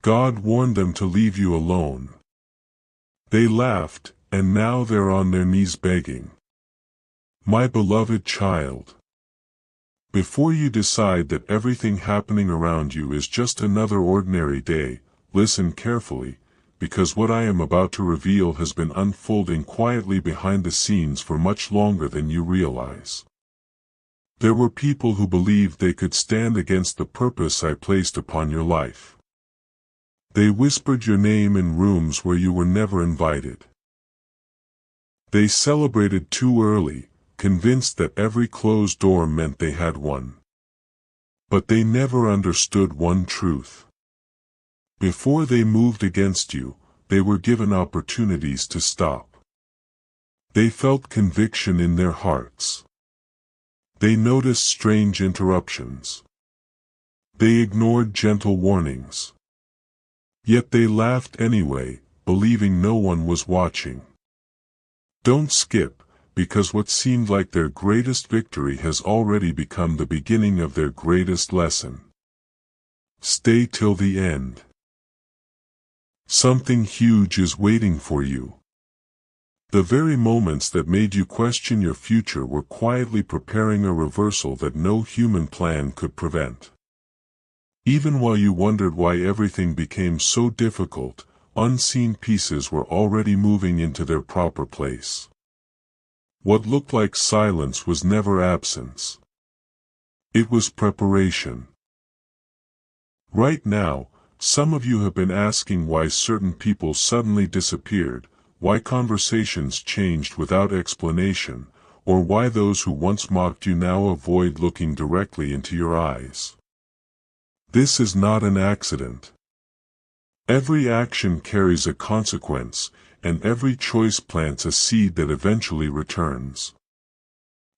God warned them to leave you alone. They laughed, and now they're on their knees begging. My beloved child. Before you decide that everything happening around you is just another ordinary day, listen carefully, because what I am about to reveal has been unfolding quietly behind the scenes for much longer than you realize. There were people who believed they could stand against the purpose I placed upon your life. They whispered your name in rooms where you were never invited. They celebrated too early, convinced that every closed door meant they had won. But they never understood one truth. Before they moved against you, they were given opportunities to stop. They felt conviction in their hearts. They noticed strange interruptions. They ignored gentle warnings. Yet they laughed anyway, believing no one was watching. Don't skip, because what seemed like their greatest victory has already become the beginning of their greatest lesson. Stay till the end. Something huge is waiting for you. The very moments that made you question your future were quietly preparing a reversal that no human plan could prevent. Even while you wondered why everything became so difficult, unseen pieces were already moving into their proper place. What looked like silence was never absence. It was preparation. Right now, some of you have been asking why certain people suddenly disappeared, why conversations changed without explanation, or why those who once mocked you now avoid looking directly into your eyes. This is not an accident. Every action carries a consequence, and every choice plants a seed that eventually returns.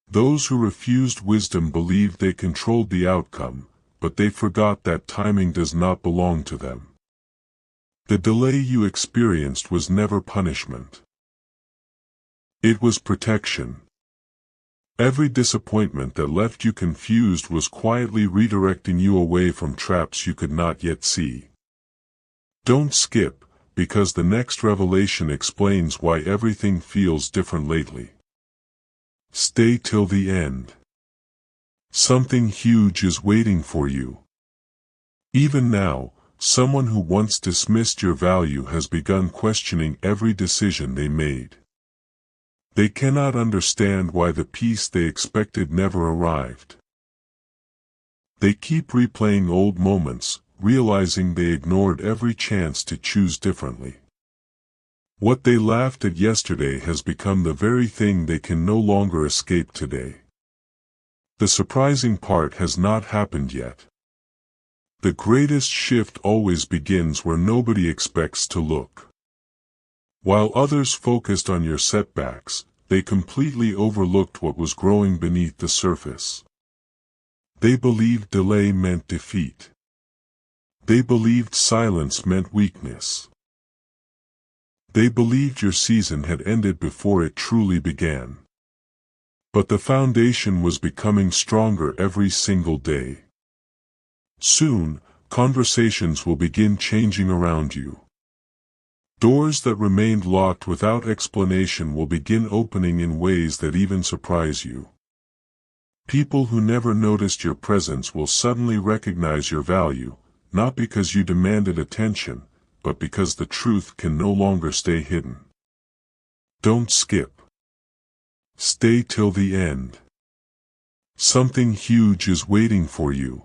Those who refused wisdom believed they controlled the outcome, but they forgot that timing does not belong to them. The delay you experienced was never punishment. It was protection. Every disappointment that left you confused was quietly redirecting you away from traps you could not yet see. Don't skip, because the next revelation explains why everything feels different lately. Stay till the end. Something huge is waiting for you. Even now, someone who once dismissed your value has begun questioning every decision they made. They cannot understand why the peace they expected never arrived. They keep replaying old moments, realizing they ignored every chance to choose differently. What they laughed at yesterday has become the very thing they can no longer escape today. The surprising part has not happened yet. The greatest shift always begins where nobody expects to look. While others focused on your setbacks, they completely overlooked what was growing beneath the surface. They believed delay meant defeat. They believed silence meant weakness. They believed your season had ended before it truly began. But the foundation was becoming stronger every single day. Soon, conversations will begin changing around you. Doors that remained locked without explanation will begin opening in ways that even surprise you. People who never noticed your presence will suddenly recognize your value, not because you demanded attention, but because the truth can no longer stay hidden. Don't skip. Stay till the end. Something huge is waiting for you.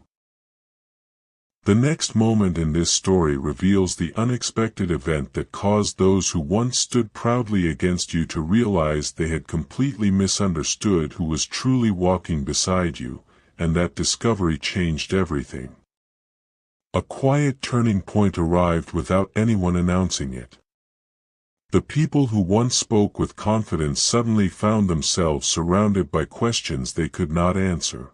The next moment in this story reveals the unexpected event that caused those who once stood proudly against you to realize they had completely misunderstood who was truly walking beside you, and that discovery changed everything. A quiet turning point arrived without anyone announcing it. The people who once spoke with confidence suddenly found themselves surrounded by questions they could not answer.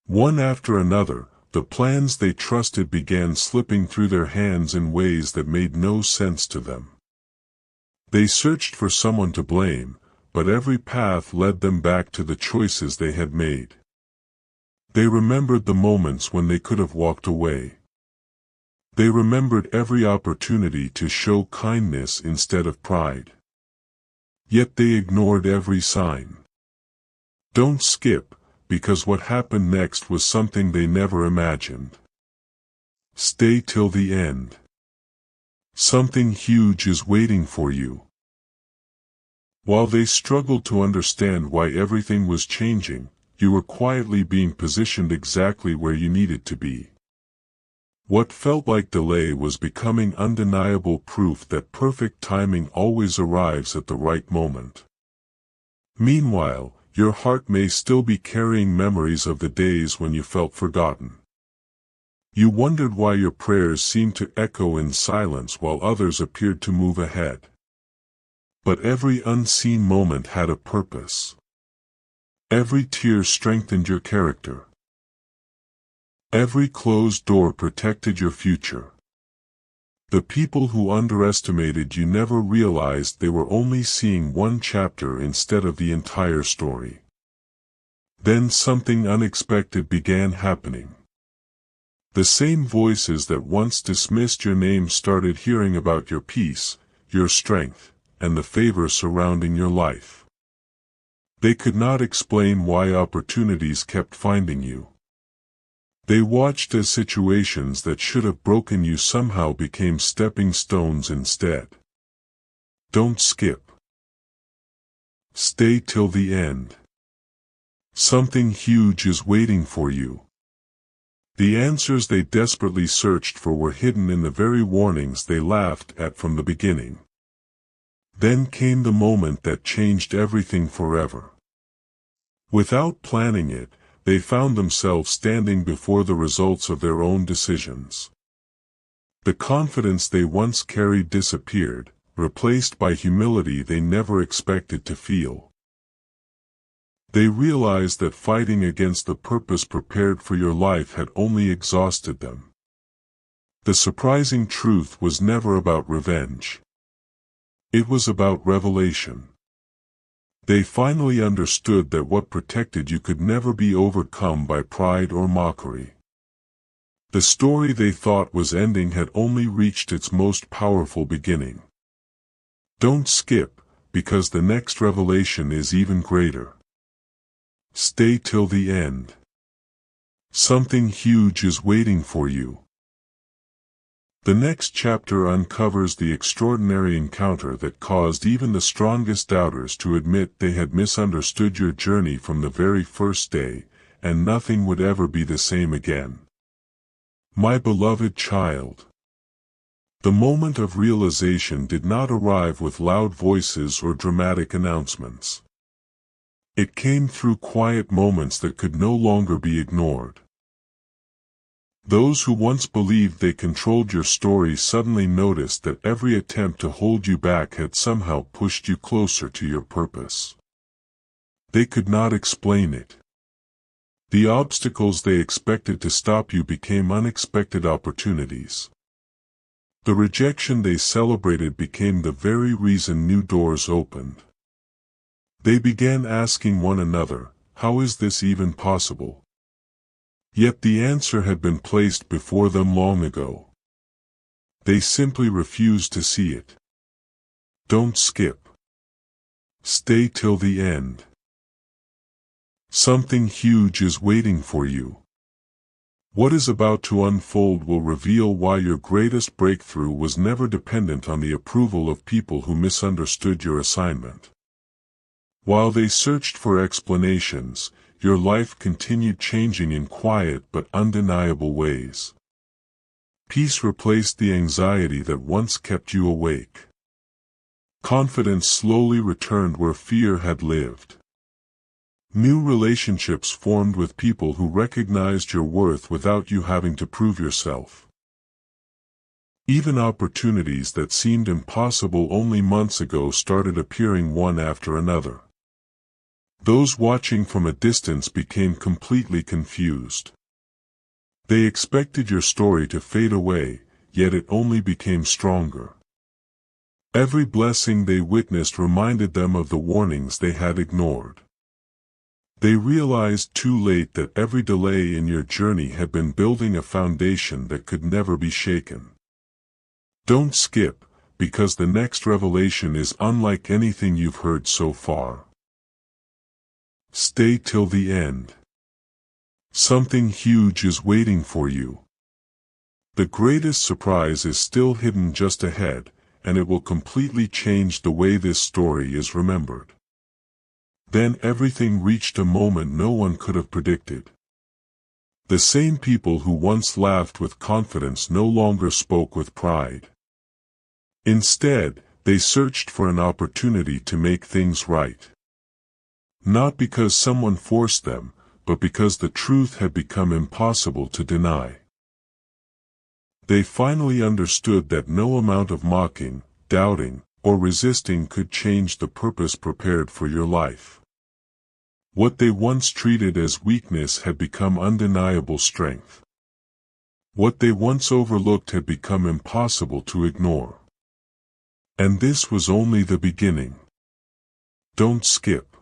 One after another, the plans they trusted began slipping through their hands in ways that made no sense to them. They searched for someone to blame, but every path led them back to the choices they had made. They remembered the moments when they could have walked away. They remembered every opportunity to show kindness instead of pride. Yet they ignored every sign. Don't skip, because what happened next was something they never imagined. Stay till the end. Something huge is waiting for you. While they struggled to understand why everything was changing, you were quietly being positioned exactly where you needed to be. What felt like delay was becoming undeniable proof that perfect timing always arrives at the right moment. Meanwhile, your heart may still be carrying memories of the days when you felt forgotten. You wondered why your prayers seemed to echo in silence while others appeared to move ahead. But every unseen moment had a purpose. Every tear strengthened your character. Every closed door protected your future. The people who underestimated you never realized they were only seeing one chapter instead of the entire story. Then something unexpected began happening. The same voices that once dismissed your name started hearing about your peace, your strength, and the favor surrounding your life. They could not explain why opportunities kept finding you. They watched as situations that should have broken you somehow became stepping stones instead. Don't skip. Stay till the end. Something huge is waiting for you. The answers they desperately searched for were hidden in the very warnings they laughed at from the beginning. Then came the moment that changed everything forever. Without planning it, they found themselves standing before the results of their own decisions. The confidence they once carried disappeared, replaced by humility they never expected to feel. They realized that fighting against the purpose prepared for your life had only exhausted them. The surprising truth was never about revenge. It was about revelation. They finally understood that what protected you could never be overcome by pride or mockery. The story they thought was ending had only reached its most powerful beginning. Don't skip, because the next revelation is even greater. Stay till the end. Something huge is waiting for you. The next chapter uncovers the extraordinary encounter that caused even the strongest doubters to admit they had misunderstood your journey from the very first day, and nothing would ever be the same again. My beloved child. The moment of realization did not arrive with loud voices or dramatic announcements. It came through quiet moments that could no longer be ignored. Those who once believed they controlled your story suddenly noticed that every attempt to hold you back had somehow pushed you closer to your purpose. They could not explain it. The obstacles they expected to stop you became unexpected opportunities. The rejection they celebrated became the very reason new doors opened. They began asking one another, "How is this even possible?" Yet the answer had been placed before them long ago. They simply refused to see it. Don't skip. Stay till the end. Something huge is waiting for you. What is about to unfold will reveal why your greatest breakthrough was never dependent on the approval of people who misunderstood your assignment. While they searched for explanations, your life continued changing in quiet but undeniable ways. Peace replaced the anxiety that once kept you awake. Confidence slowly returned where fear had lived. New relationships formed with people who recognized your worth without you having to prove yourself. Even opportunities that seemed impossible only months ago started appearing one after another. Those watching from a distance became completely confused. They expected your story to fade away, yet it only became stronger. Every blessing they witnessed reminded them of the warnings they had ignored. They realized too late that every delay in your journey had been building a foundation that could never be shaken. Don't skip, because the next revelation is unlike anything you've heard so far. Stay till the end. Something huge is waiting for you. The greatest surprise is still hidden just ahead, and it will completely change the way this story is remembered. Then everything reached a moment no one could have predicted. The same people who once laughed with confidence no longer spoke with pride. Instead, they searched for an opportunity to make things right. Not because someone forced them, but because the truth had become impossible to deny. They finally understood that no amount of mocking, doubting, or resisting could change the purpose prepared for your life. What they once treated as weakness had become undeniable strength. What they once overlooked had become impossible to ignore. And this was only the beginning. Don't skip.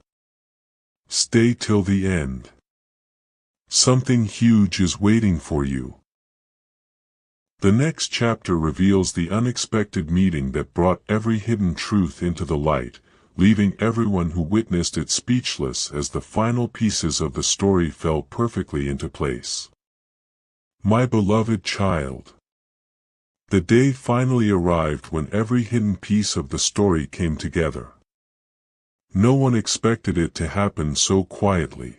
Stay till the end. Something huge is waiting for you. The next chapter reveals the unexpected meeting that brought every hidden truth into the light, leaving everyone who witnessed it speechless as the final pieces of the story fell perfectly into place. My beloved child. The day finally arrived when every hidden piece of the story came together. No one expected it to happen so quietly.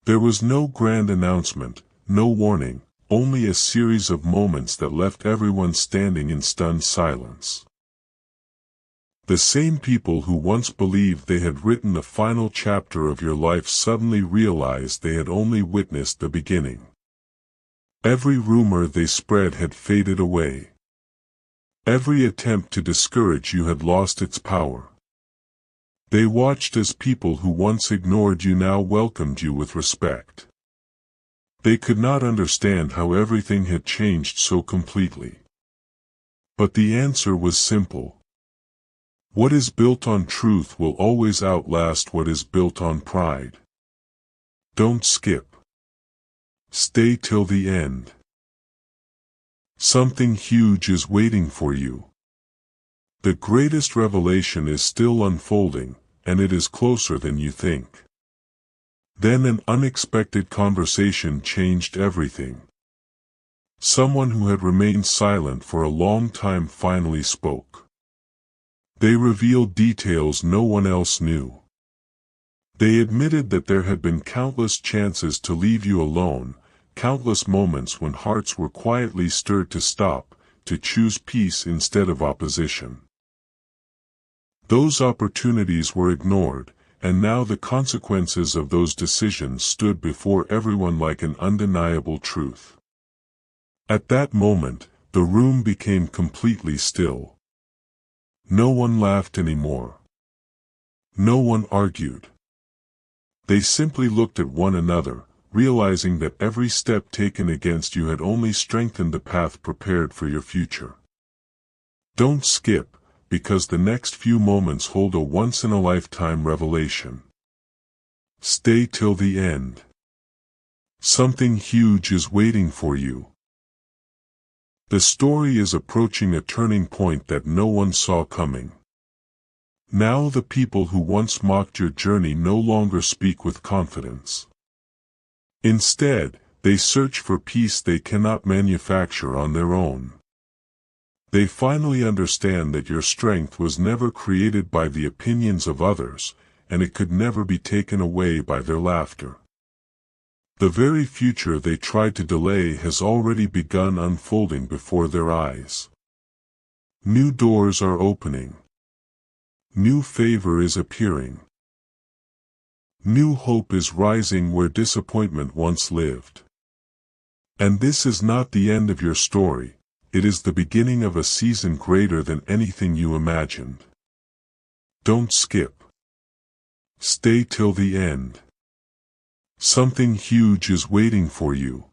There was no grand announcement, no warning, only a series of moments that left everyone standing in stunned silence. The same people who once believed they had written the final chapter of your life suddenly realized they had only witnessed the beginning. Every rumor they spread had faded away. Every attempt to discourage you had lost its power. They watched as people who once ignored you now welcomed you with respect. They could not understand how everything had changed so completely. But the answer was simple. What is built on truth will always outlast what is built on pride. Don't skip. Stay till the end. Something huge is waiting for you. The greatest revelation is still unfolding, and it is closer than you think. Then an unexpected conversation changed everything. Someone who had remained silent for a long time finally spoke. They revealed details no one else knew. They admitted that there had been countless chances to leave you alone, countless moments when hearts were quietly stirred to stop, to choose peace instead of opposition. Those opportunities were ignored, and now the consequences of those decisions stood before everyone like an undeniable truth. At that moment, the room became completely still. No one laughed anymore. No one argued. They simply looked at one another, realizing that every step taken against you had only strengthened the path prepared for your future. Don't skip, because the next few moments hold a once-in-a-lifetime revelation. Stay till the end. Something huge is waiting for you. The story is approaching a turning point that no one saw coming. Now the people who once mocked your journey no longer speak with confidence. Instead, they search for peace they cannot manufacture on their own. They finally understand that your strength was never created by the opinions of others, and it could never be taken away by their laughter. The very future they tried to delay has already begun unfolding before their eyes. New doors are opening. New favor is appearing. New hope is rising where disappointment once lived. And this is not the end of your story, it is the beginning of a season greater than anything you imagined. Don't skip. Stay till the end. Something huge is waiting for you.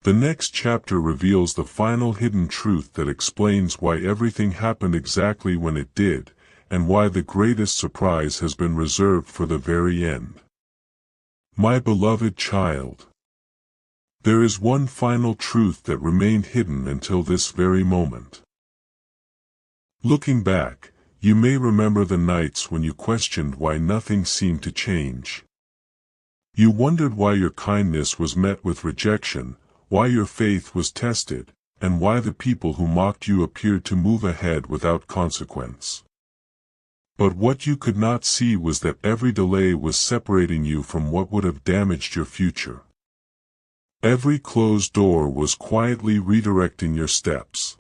The next chapter reveals the final hidden truth that explains why everything happened exactly when it did, and why the greatest surprise has been reserved for the very end. My beloved child. There is one final truth that remained hidden until this very moment. Looking back, you may remember the nights when you questioned why nothing seemed to change. You wondered why your kindness was met with rejection, why your faith was tested, and why the people who mocked you appeared to move ahead without consequence. But what you could not see was that every delay was separating you from what would have damaged your future. Every closed door was quietly redirecting your steps.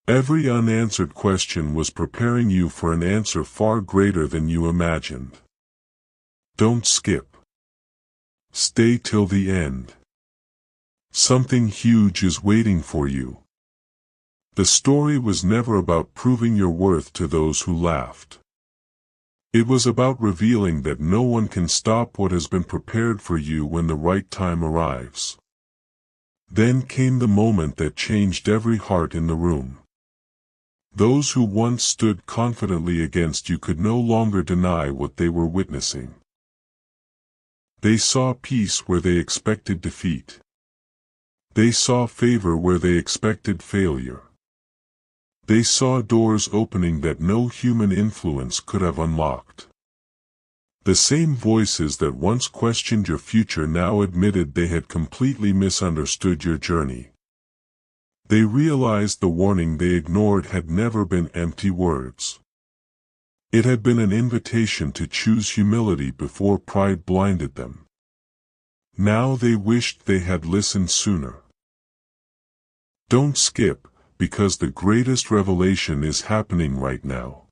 Every unanswered question was preparing you for an answer far greater than you imagined. Don't skip. Stay till the end. Something huge is waiting for you. The story was never about proving your worth to those who laughed. It was about revealing that no one can stop what has been prepared for you when the right time arrives. Then came the moment that changed every heart in the room. Those who once stood confidently against you could no longer deny what they were witnessing. They saw peace where they expected defeat. They saw favor where they expected failure. They saw doors opening that no human influence could have unlocked. The same voices that once questioned your future now admitted they had completely misunderstood your journey. They realized the warning they ignored had never been empty words. It had been an invitation to choose humility before pride blinded them. Now they wished they had listened sooner. Don't skip, because the greatest revelation is happening right now.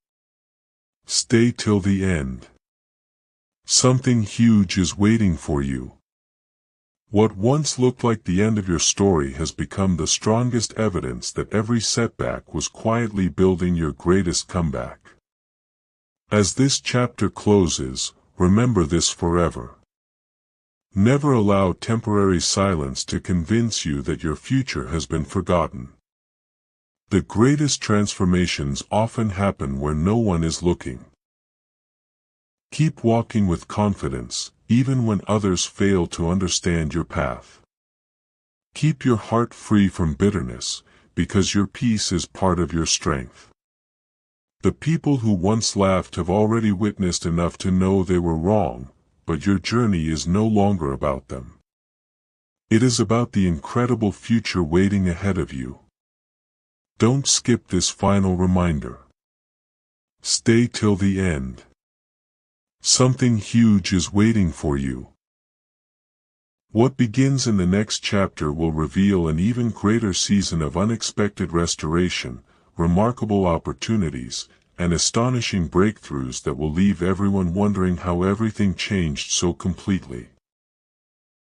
Stay till the end. Something huge is waiting for you. What once looked like the end of your story has become the strongest evidence that every setback was quietly building your greatest comeback. As this chapter closes, remember this forever. Never allow temporary silence to convince you that your future has been forgotten. The greatest transformations often happen where no one is looking. Keep walking with confidence, even when others fail to understand your path. Keep your heart free from bitterness, because your peace is part of your strength. The people who once laughed have already witnessed enough to know they were wrong, but your journey is no longer about them. It is about the incredible future waiting ahead of you. Don't skip this final reminder. Stay till the end. Something huge is waiting for you. What begins in the next chapter will reveal an even greater season of unexpected restoration, remarkable opportunities, and astonishing breakthroughs that will leave everyone wondering how everything changed so completely.